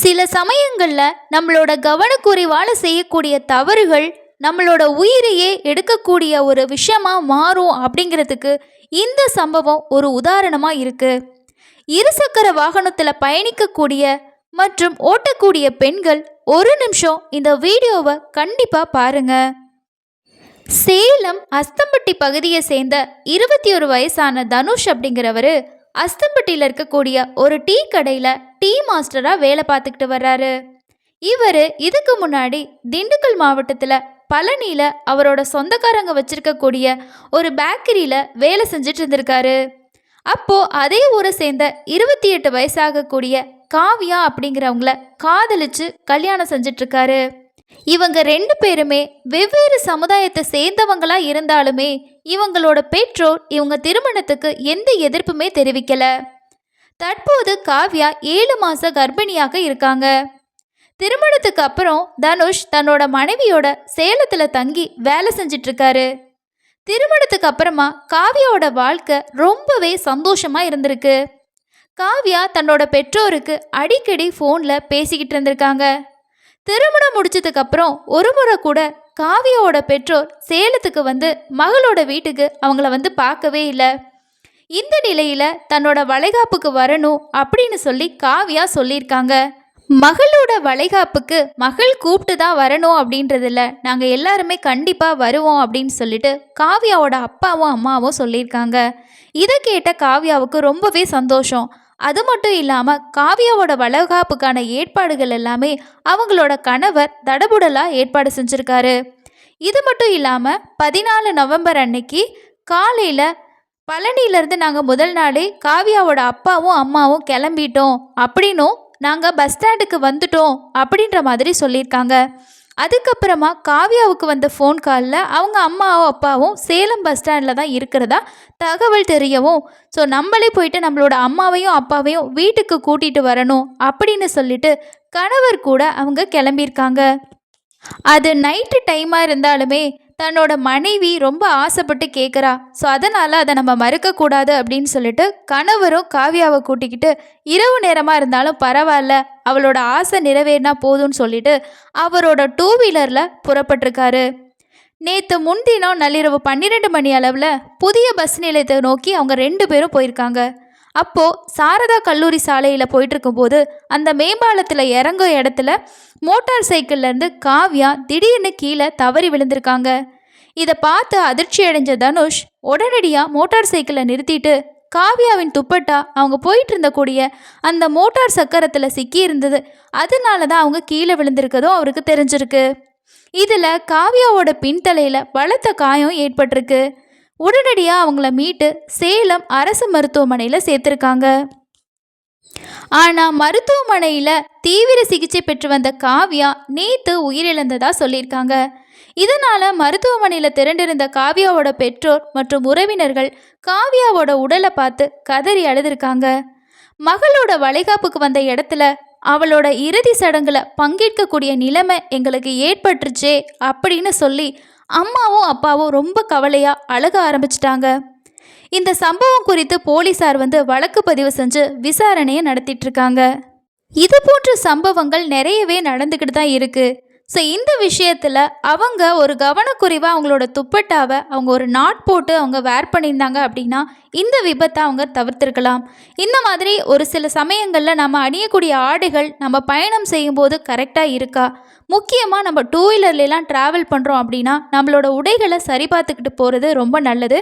சில சமயங்கள்ல நம்மளோட கவனக்குறைவால செய்யக்கூடிய தவறுகள் நம்மளோட உயிரையே எடுக்கக்கூடிய ஒரு விஷயமா மாறும் அப்படிங்கிறதுக்கு இந்த சம்பவம் ஒரு உதாரணமா இருக்கு. இருசக்கர வாகனத்துல பயணிக்கக்கூடிய மற்றும் ஓட்டக்கூடிய பெண்கள் ஒரு நிமிஷம் இந்த வீடியோவை கண்டிப்பா பாருங்க. சேலம் அஸ்தம்பட்டி பகுதியை சேர்ந்த 21 வயசான தனுஷ் அப்படிங்கிறவரு அஸ்தம்பட்டியில் இருக்கக்கூடிய ஒரு டீ கடையில் டீ மாஸ்டராக வேலை பார்த்துக்கிட்டு வர்றாரு. இவர் இதுக்கு முன்னாடி திண்டுக்கல் மாவட்டத்தில் பழனியில் அவரோட சொந்தக்காரங்க வச்சிருக்கக்கூடிய ஒரு பேக்கரியில் வேலை செஞ்சுட்டு இருந்திருக்காரு. அப்போது அதே ஊரை சேர்ந்த 28 வயசாகக்கூடிய காவியா அப்படிங்கிறவங்கள காதலிச்சு கல்யாணம் செஞ்சிட்ருக்காரு. இவங்க 2 பேருமே வெவ்வேறு சமுதாயத்தை சேர்ந்தவங்களா இருந்தாலுமே இவங்களோட பெற்றோர் இவங்க திருமணத்துக்கு எந்த எதிர்ப்புமே தெரிவிக்கல. தற்போது காவ்யா 7 மாச கர்ப்பிணியாக இருக்காங்க. திருமணத்துக்கு அப்புறம் தனுஷ் தன்னோட மனைவியோட சேலத்துல தங்கி வேலை செஞ்சிட்டு இருக்காரு. திருமணத்துக்கு அப்புறமா காவ்யாவோட வாழ்க்கை ரொம்பவே சந்தோஷமா இருந்திருக்கு. காவ்யா தன்னோட பெற்றோருக்கு அடிக்கடி ஃபோனில் பேசிக்கிட்டு இருந்திருக்காங்க. திருமணம் முடிச்சதுக்கு அப்புறம் ஒரு முறை கூட காவியாவோட பெற்றோர் சேலத்துக்கு வந்து மகளோட வீட்டுக்கு அவங்கள வந்து பார்க்கவே இல்லை. இந்த நிலையில தன்னோட வளைகாப்புக்கு வரணும் அப்படின்னு சொல்லி காவியா சொல்லியிருக்காங்க. மகளோட வளைகாப்புக்கு மகள் கூப்பிட்டு தான் வரணும் அப்படின்றதில்ல, நாங்கள் எல்லாருமே கண்டிப்பாக வருவோம் அப்படின்னு சொல்லிட்டு காவியாவோட அப்பாவும் அம்மாவும் சொல்லியிருக்காங்க. இதை கேட்ட காவியாவுக்கு ரொம்பவே சந்தோஷம். அது மட்டும் இல்லாமல் காவியாவோட வளகாப்புக்கான ஏற்பாடுகள் எல்லாமே அவங்களோட கணவர் தடபுடலாக ஏற்பாடு செஞ்சுருக்காரு. இது மட்டும் இல்லாமல் 14 நவம்பர் அன்னைக்கு காலையில் பழனியிலேருந்து நாங்கள் முதல் நாளே காவியாவோட அப்பாவும் அம்மாவும் கிளம்பிட்டோம் அப்படின்னும் நாங்கள் பஸ் ஸ்டாண்டுக்கு வந்துட்டோம் அப்படின்ற மாதிரி சொல்லியிருக்காங்க. அதுக்கப்புறமா காவியாவுக்கு வந்த ஃபோன் காலில் அவங்க அம்மாவும் அப்பாவும் சேலம் பஸ் ஸ்டாண்டில் தான் இருக்கிறதா தகவல் தெரியவும், ஸோ நம்மளே போயிட்டு நம்மளோட அம்மாவையும் அப்பாவையும் வீட்டுக்கு கூட்டிகிட்டு வரணும் அப்படின்னு சொல்லிட்டு கணவர் கூட அவங்க கிளம்பியிருக்காங்க. அது நைட்டு டைமாக இருந்தாலுமே தன்னோட மனைவி ரொம்ப ஆசைப்பட்டு கேட்குறா, ஸோ அதனால் அதை நம்ம மறுக்கக்கூடாது அப்படின்னு சொல்லிட்டு கணவரும் காவியாவை கூட்டிக்கிட்டு இரவு நேரமாக இருந்தாலும் பரவாயில்ல, அவளோட ஆசை நிறைவேறினா போதும்னு சொல்லிட்டு அவரோட 2 வீலரில் புறப்பட்டிருக்காரு. நேற்று முன்தினம் நள்ளிரவு 12 மணி அளவில் புதிய பஸ் நிலையத்தை நோக்கி அவங்க 2 பேரும் போயிருக்காங்க. அப்போது சாரதா கல்லூரி சாலையில் போயிட்டுருக்கும்போது அந்த மேம்பாலத்தில் இறங்கும் இடத்துல மோட்டார் சைக்கிள்லேருந்து காவ்யா திடீர்னு கீழே தவறி விழுந்திருக்காங்க. இதை பார்த்து அதிர்ச்சி அடைஞ்ச தனுஷ் உடனடியாக மோட்டார் சைக்கிளை நிறுத்திட்டு காவ்யாவின் துப்பட்டா அவங்க போயிட்டு இருந்தக்கூடிய அந்த மோட்டார் சக்கரத்தில் சிக்கி இருந்தது, அதனால தான் அவங்க கீழே விழுந்திருக்கதும் அவருக்கு தெரிஞ்சிருக்கு. இதில் காவ்யாவோட பின்தலையில் பலத்த காயம் ஏற்பட்டிருக்கு. உடனடியாக அவங்கள மீட்டு சேலம் அரசு மருத்துவமனையில் சேர்த்துருக்காங்க. ஆனால் மருத்துவமனையில் தீவிர சிகிச்சை பெற்று வந்த காவ்யா நேற்று உயிரிழந்ததாக சொல்லியிருக்காங்க. இதனால் மருத்துவமனையில் திரண்டிருந்த காவ்யாவோட பெற்றோர் மற்றும் உறவினர்கள் காவ்யாவோட உடலை பார்த்து கதறி அழுதுருக்காங்க. மகளோட வளைகாப்புக்கு வந்த இடத்துல அவளோட இறுதி சடங்குல பங்கேற்கக்கூடிய நிலைமை எங்களுக்கு ஏற்பட்டுருச்சே அப்படின்னு சொல்லி அம்மாவும் அப்பாவும் ரொம்ப கவலையாக அழுக ஆரம்பிச்சிட்டாங்க. இந்த சம்பவம் குறித்து போலீஸார் வந்து வழக்கு பதிவு செஞ்சு விசாரணையை நடத்திட்டுருக்காங்க. இது போன்ற சம்பவங்கள் நிறையவே நடந்துக்கிட்டு தான் இருக்குது. ஸோ இந்த விஷயத்தில் அவங்க ஒரு கவனக்குறைவாக அவங்களோட துப்பட்டாவை அவங்க ஒரு நாட் போட்டு அவங்க வேர் பண்ணியிருந்தாங்க அப்படின்னா இந்த விபத்தை அவங்க தவிர்த்திருக்கலாம். இந்த மாதிரி ஒரு சில சமயங்களில் நம்ம அணியக்கூடிய ஆடைகள் நம்ம பயணம் செய்யும்போது கரெக்டாக இருக்கா, முக்கியமாக நம்ம 2 வீலர்லாம் ட்ராவல் பண்ணுறோம் அப்படின்னா நம்மளோட உடைகளை சரி பார்த்துக்கிட்டு போகிறது ரொம்ப நல்லது.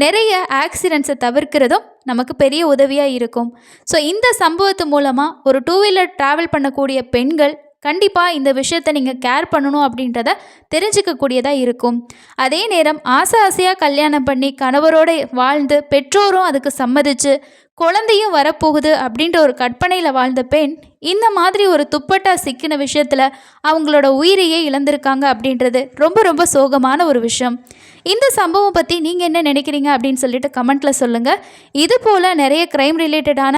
நிறைய ஆக்சிடென்ட்ஸை தவிர்க்கிறதும் நமக்கு பெரிய உதவியாக இருக்கும். ஸோ இந்த சம்பவத்து மூலமாக ஒரு 2 வீலர் ட்ராவல் பண்ணக்கூடிய பெண்கள் கண்டிப்பாக இந்த விஷயத்தை நீங்கள் கேர் பண்ணணும் அப்படின்றத தெரிஞ்சிக்கக்கூடியதாக இருக்கும். அதே நேரம் ஆசையாக கல்யாணம் பண்ணி கணவரோடு வாழ்ந்து பெற்றோரும் அதுக்கு சம்மதிச்சு குழந்தையும் வரப்போகுது அப்படின்ற ஒரு கற்பனையில் வாழ்ந்த பெண் இந்த மாதிரி ஒரு துப்பட்டா சிக்கின விஷயத்தில் அவங்களோட உயிரையே இழந்திருக்காங்க அப்படின்றது ரொம்ப ரொம்ப சோகமான ஒரு விஷயம். இந்த சம்பவம் பற்றி நீங்கள் என்ன நினைக்கிறீங்க அப்படின்னு சொல்லிட்டு கமெண்ட்டில் சொல்லுங்கள். இது போல் நிறைய க்ரைம் ரிலேட்டடான